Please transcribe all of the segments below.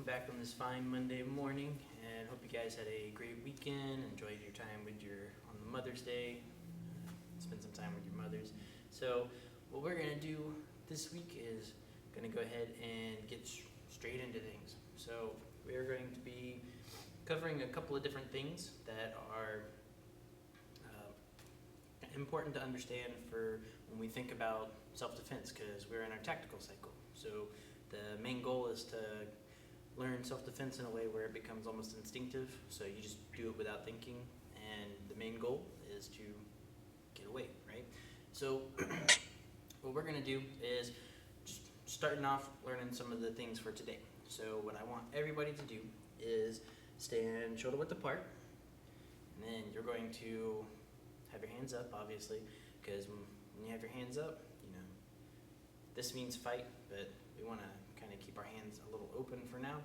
welcome back on this fine Monday morning, and hope you guys had a great weekend, enjoyed your time with on Mother's Day, spend some time with your mothers. So what we're gonna do this week is gonna go ahead and get straight into things. So we're going to be covering a couple of different things that are important to understand for when we think about self-defense, because we're in our tactical cycle. So the main goal is to learn self-defense in a way where it becomes almost instinctive, so you just do it without thinking, and the main goal is to get away, right? So what we're going to do is just starting off learning some of the things for today. So what I want everybody to do is stand shoulder width apart, and then you're going to have your hands up, obviously, because when you have your hands up, this means fight, but we want to kind of keep our hands a little open for now,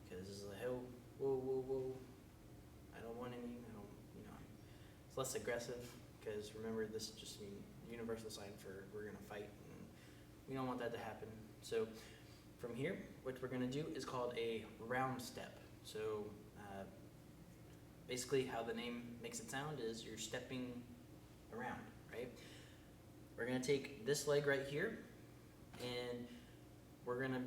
because it's like, oh, whoa, I don't want any, it's less aggressive, because remember, this just means universal sign for we're going to fight, and we don't want that to happen. So from here, what we're going to do is called a round step. So basically how the name makes it sound is you're stepping around, right? We're going to take this leg right here, and we're gonna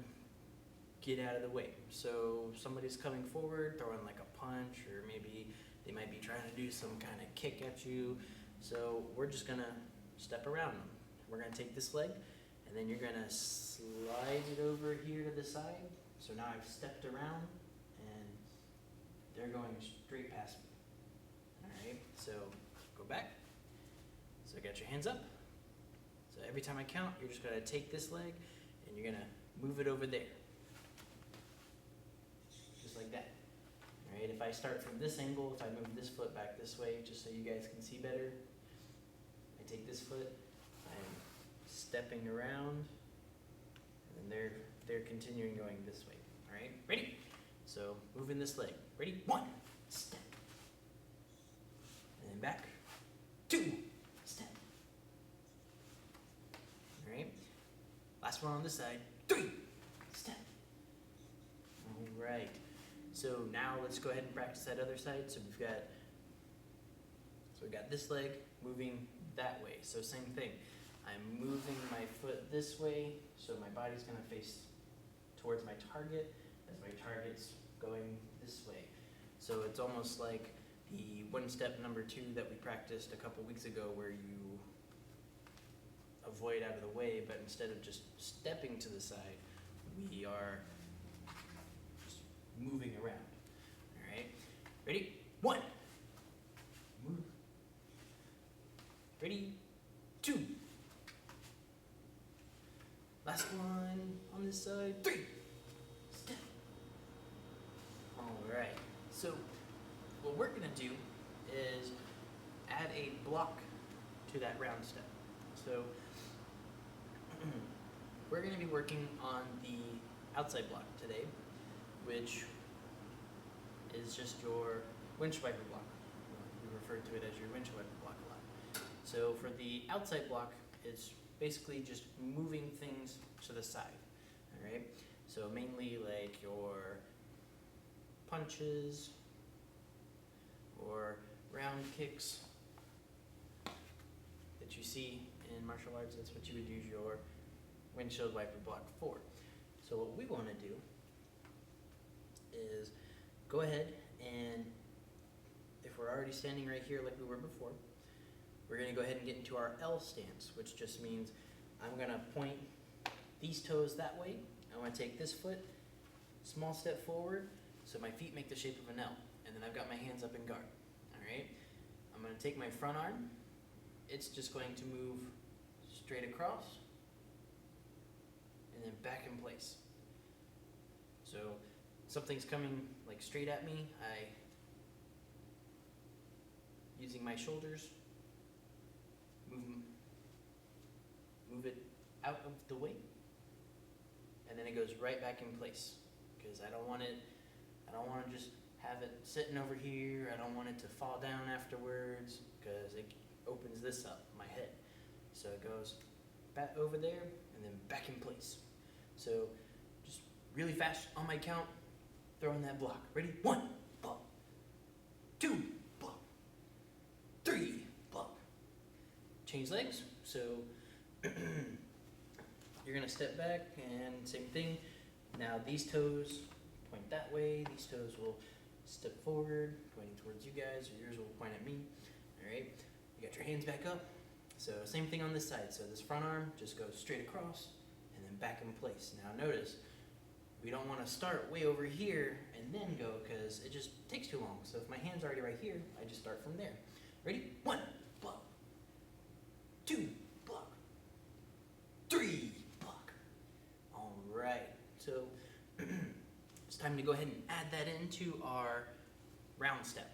get out of the way. So somebody's coming forward, throwing like a punch, or maybe they might be trying to do some kind of kick at you. So we're just gonna step around them. We're gonna take this leg, and then you're gonna slide it over here to the side. So now I've stepped around, and they're going straight past me. All right, so go back. So got your hands up. So every time I count, you're just gonna take this leg and you're gonna move it over there. Just like that. All right, if I start from this angle, if I move this foot back this way, just so you guys can see better, I take this foot, I'm stepping around, and they're continuing going this way. All right, ready? So moving this leg. Ready? 1, step. And then back. 2, step. Last one on this side. 3, step. All right. So now let's go ahead and practice that other side. So we got this leg moving that way. So same thing. I'm moving my foot this way, so my body's gonna face towards my target as my target's going this way. So it's almost like the one step number 2 that we practiced a couple weeks ago, where you avoid out of the way, but instead of just stepping to the side, we are just moving around. All right, ready? 1, move. Ready? 2. Last one on this side. 3, step. All right. So what we're gonna do is add a block to that round step. So we're going to be working on the outside block today, which is just your windshield wiper block. We refer to it as your windshield wiper block a lot. So for the outside block, it's basically just moving things to the side. All right. So mainly like your punches or round kicks that you see in martial arts. That's what you would use your windshield wiper block for. So what we want to do is go ahead, and if we're already standing right here like we were before, we're going to go ahead and get into our L stance, which just means I'm going to point these toes that way. I want to take this foot, small step forward, so my feet make the shape of an L, and then I've got my hands up in guard. All right, I'm going to take my front arm. It's just going to move straight across and then back in place. So something's coming like straight at me, using my shoulders, move it out of the way, and then it goes right back in place, because I don't want to just have it sitting over here. I don't want it to fall down afterwards, because it opens this up, my head. So it goes back over there and then back in place. So just really fast on my count. throwing that block. Ready? 1, block. 2, block. 3, block. Change legs. So you're gonna step back and same thing. Now these toes point that way. These toes will step forward, pointing towards you guys, or yours will point at me. All right, you got your hands back up. So same thing on this side. So this front arm just goes straight across and then back in place. Now notice, we don't want to start way over here and then go because it just takes too long. So if my hand's already right here, I just start from there. Ready? 1, block. 2, block. 3, block. All right, so it's time to go ahead and add that into our round step.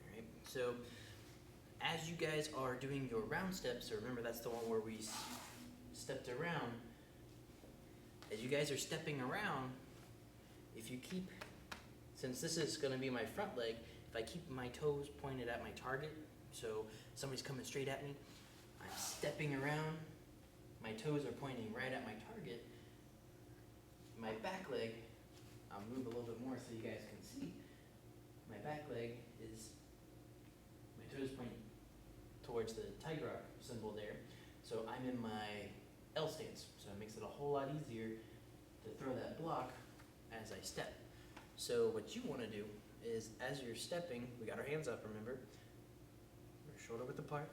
All right, so as you guys are doing your round steps, so remember that's the one where we stepped around. As you guys are stepping around, if you keep, since this is going to be my front leg, if I keep my toes pointed at my target, so somebody's coming straight at me, I'm stepping around, my toes are pointing right at my target, my back leg, I'll move a little bit more so you guys can see, my back leg is, my toes point towards the tiger rock symbol there, so I'm in my L stance, so it makes it a whole lot easier to throw that block as I step. So what you want to do is, as you're stepping, we got our hands up, remember? We're shoulder width apart.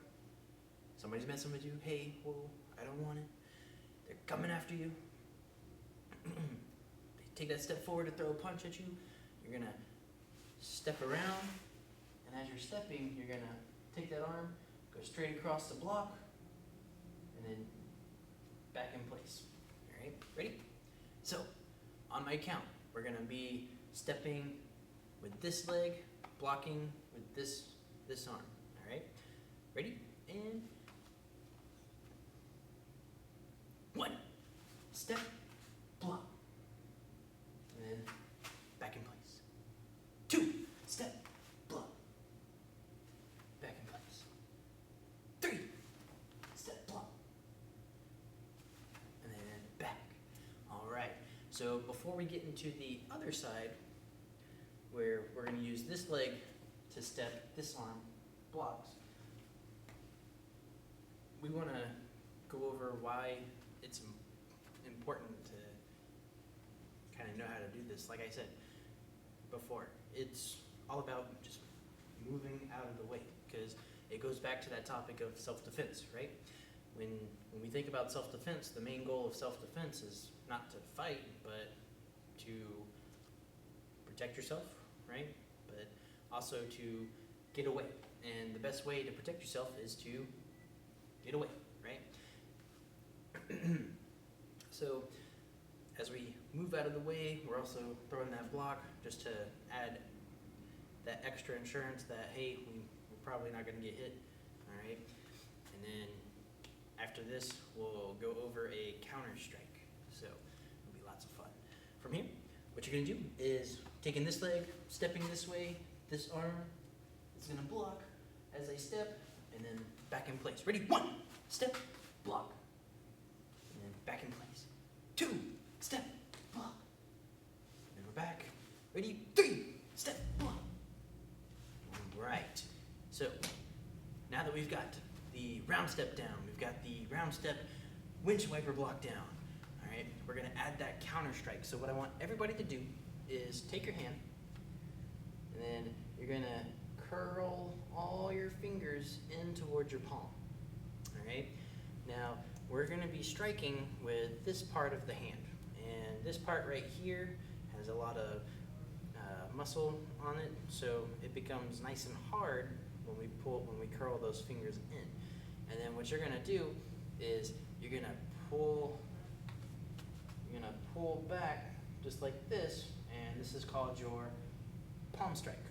Somebody's messing with you. Hey, whoa, I don't want it. They're coming after you. They take that step forward to throw a punch at you. You're going to step around, and as you're stepping, you're going to take that arm, go straight across the block, and then back in place. All right, ready? So, on my count, we're gonna be stepping with this leg, blocking with this arm. All right, ready? And 1, step, block, and then back in place. 2, step, block, back in place. 3, step, block, and then back. All right, so before we get into the other side, where we're going to use this leg to step, this arm blocks, we want to go over why it's important to kind of know how to do this. Like I said before, it's all about just moving out of the way, because it goes back to that topic of self-defense, right? When we think about self-defense, the main goal of self-defense is not to fight, but to protect yourself, right? But also to get away. And the best way to protect yourself is to get away, right? So as we move out of the way, we're also throwing that block just to add that extra insurance that, hey, we're probably not going to get hit, all right? And then after this, we'll go over a counter strike. So it'll be lots of fun. From here, what you're going to do is taking this leg, stepping this way, this arm is going to block as I step, and then back in place. Ready? 1, step, block, and then back in place. 2, step, block, and then we're back. Ready? 3, step, block. All right. So now that we've got the round step down, we've got the round step windshield wiper block down, all right, we're going to add that counter strike. So what I want everybody to do is take your hand, and then you're going to curl all your fingers in towards your palm, all right? Now, we're going to be striking with this part of the hand, and this part right here has a lot of muscle on it, so it becomes nice and hard when we curl those fingers in. And then what you're going to do is you're going to pull back just like this, and this is called your palm strike,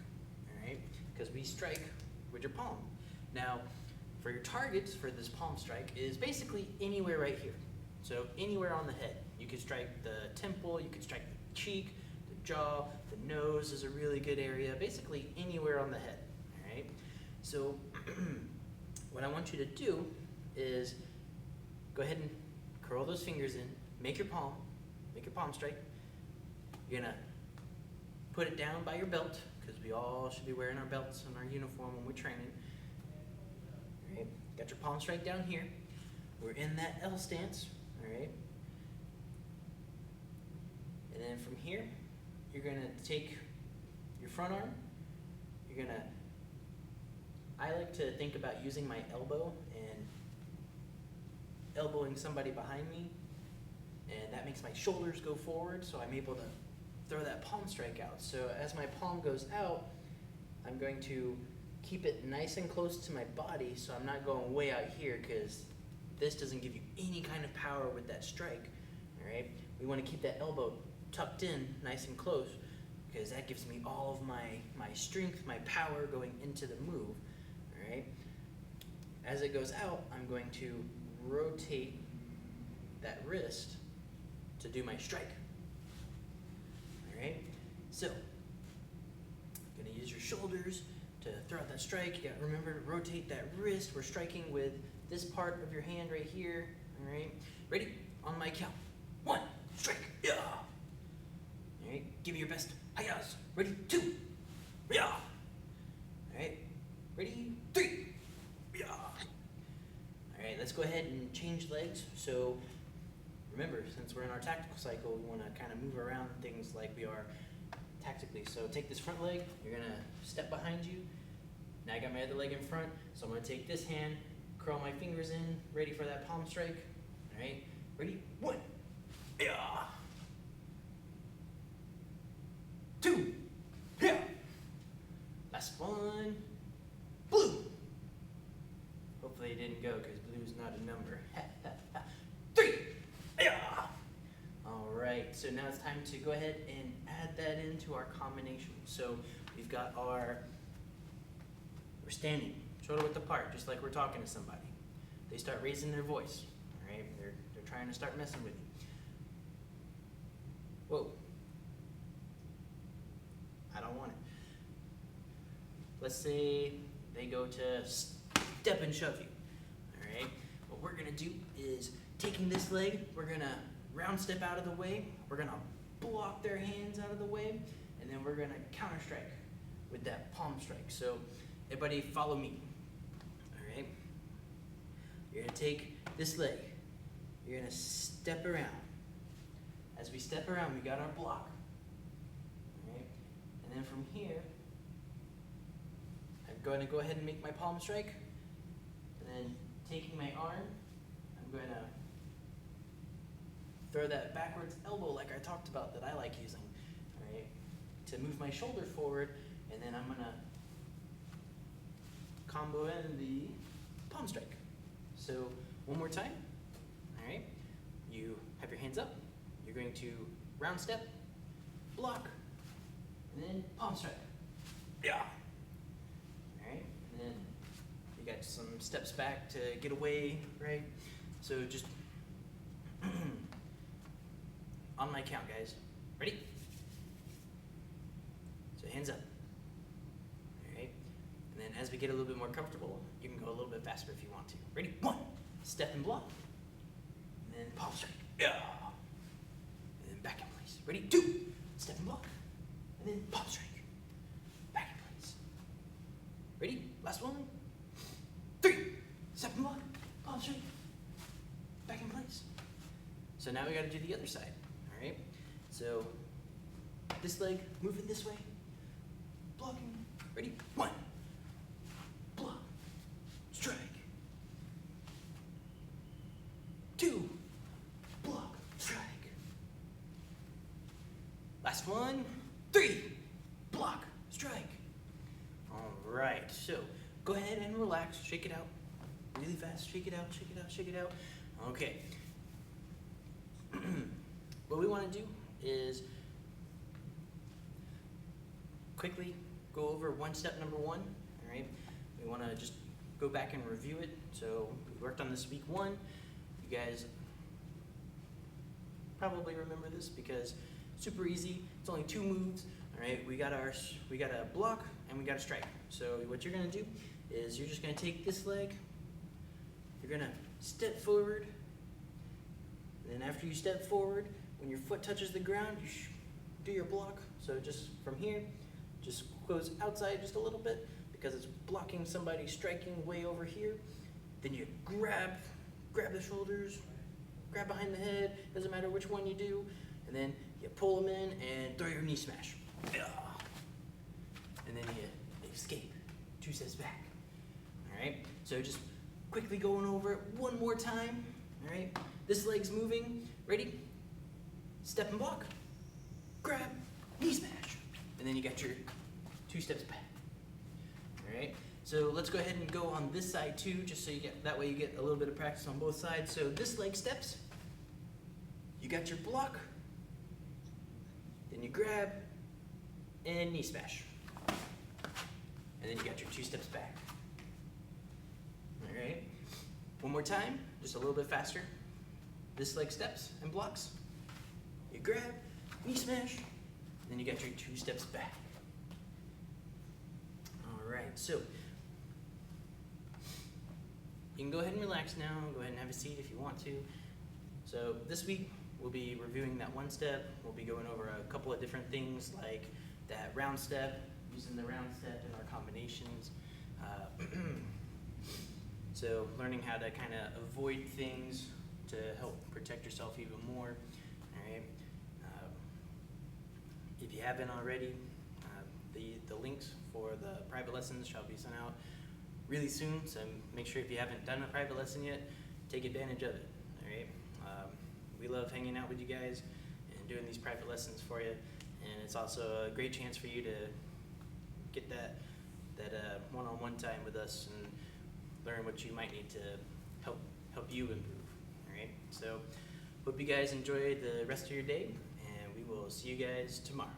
all right? Because we strike with your palm. Now, for your targets for this palm strike is basically anywhere right here. So anywhere on the head. You could strike the temple, you could strike the cheek, the jaw, the nose is a really good area. Basically anywhere on the head, all right? So what I want you to do is go ahead and curl those fingers in, make your palm strike. You're gonna put it down by your belt, because we all should be wearing our belts and our uniform when we're training. All right, got your palm strike down here. We're in that L stance, all right? And then from here, you're gonna take your front arm, you're gonna, I like to think about using my elbow and elbowing somebody behind me, and that makes my shoulders go forward, so I'm able to throw that palm strike out. So as my palm goes out, I'm going to keep it nice and close to my body, so I'm not going way out here, because this doesn't give you any kind of power with that strike, all right? We want to keep that elbow tucked in nice and close, because that gives me all of my strength, my power going into the move, all right? As it goes out, I'm going to rotate that wrist to do my strike, all right? So, you're gonna use your shoulders to throw out that strike. You gotta remember to rotate that wrist. We're striking with this part of your hand right here, all right? Ready? On my count. 1, strike, yeah. All right, give me your best. Hi-yas. Ready? 2, yeah. All right, ready? 3, yeah. All right, let's go ahead and change legs. So remember, since we're in our tactical cycle, we wanna kind of move around things like we are tactically. So take this front leg, you're gonna step behind you. Now I got my other leg in front, so I'm gonna take this hand, curl my fingers in, ready for that palm strike. All right, ready? 1, yeah. 2, yeah. Last one, blue. Hopefully it didn't go, because blue's not a number. 3, yeah. All right, so now it's time to go ahead and add that into our combination. So we've got we're standing shoulder width apart, just like we're talking to somebody. They start raising their voice, all right? They're trying to start messing with you. Whoa. I don't want it. Let's say they go to step and shove you, all right? What we're gonna do is, taking this leg, we're gonna round step out of the way, we're gonna block their hands out of the way, and then we're gonna counter strike with that palm strike. So everybody follow me, all right? You're gonna take this leg, you're gonna step around. As we step around, we got our block, all right? And then from here, I'm going to go ahead and make my palm strike, and then taking my arm, I'm going to throw that backwards elbow like I talked about that I like using, all right? To move my shoulder forward, and then I'm gonna combo in the palm strike. So one more time, all right? You have your hands up, you're going to round step, block, and then palm strike. Yeah. All right, and then you got some steps back to get away, right? So just on my count, guys. Ready? So hands up. All right, and then as we get a little bit more comfortable, you can go a little bit faster if you want to. Ready? 1, step and block, and then palm strike. Yeah. And then back in place. Ready? 2, step and block, and then palm strike. Back in place. Ready? Last one. 3, step and block, palm strike, back in place. So now we got to do the other side. All right. So this leg moving this way, blocking. Ready? 1, block, strike. 2, block, strike. Last one. 3, block, strike. All right. So go ahead and relax. Shake it out really fast. Shake it out. Shake it out. Shake it out. Okay. What we want to do is quickly go over step number 1, all right? We want to just go back and review it. So we worked on this week 1. You guys probably remember this because super easy. It's only 2 moves, all right? We got a block and we got a strike. So what you're going to do is you're just going to take this leg, you're going to step forward, and then after you step forward, when your foot touches the ground, you do your block. So just from here, just close outside just a little bit because it's blocking somebody striking way over here. Then you grab the shoulders, grab behind the head, doesn't matter which one you do, and then you pull them in and throw your knee smash. And then you escape, 2 steps back. All right, so just quickly going over it one more time. All right, this leg's moving, ready? Step and block, grab, knee smash, and then you got your 2 steps back. All right, so let's go ahead and go on this side too, just so you get, that way you get a little bit of practice on both sides. So this leg steps, you got your block, then you grab, and knee smash. And then you got your 2 steps back. All right, one more time, just a little bit faster. This leg steps and blocks. You grab, knee smash, and then you got your 2 steps back. All right, so you can go ahead and relax now. Go ahead and have a seat if you want to. So this week we'll be reviewing that 1 step. We'll be going over a couple of different things like that round step, using the round step in our combinations. So learning how to kind of avoid things to help protect yourself even more. All right. If you haven't already, the links for the private lessons shall be sent out really soon. So make sure if you haven't done a private lesson yet, take advantage of it. All right. We love hanging out with you guys and doing these private lessons for you, and it's also a great chance for you to get that one-on-one time with us and learn what you might need to help you improve. All right. So hope you guys enjoy the rest of your day, and we will see you guys tomorrow.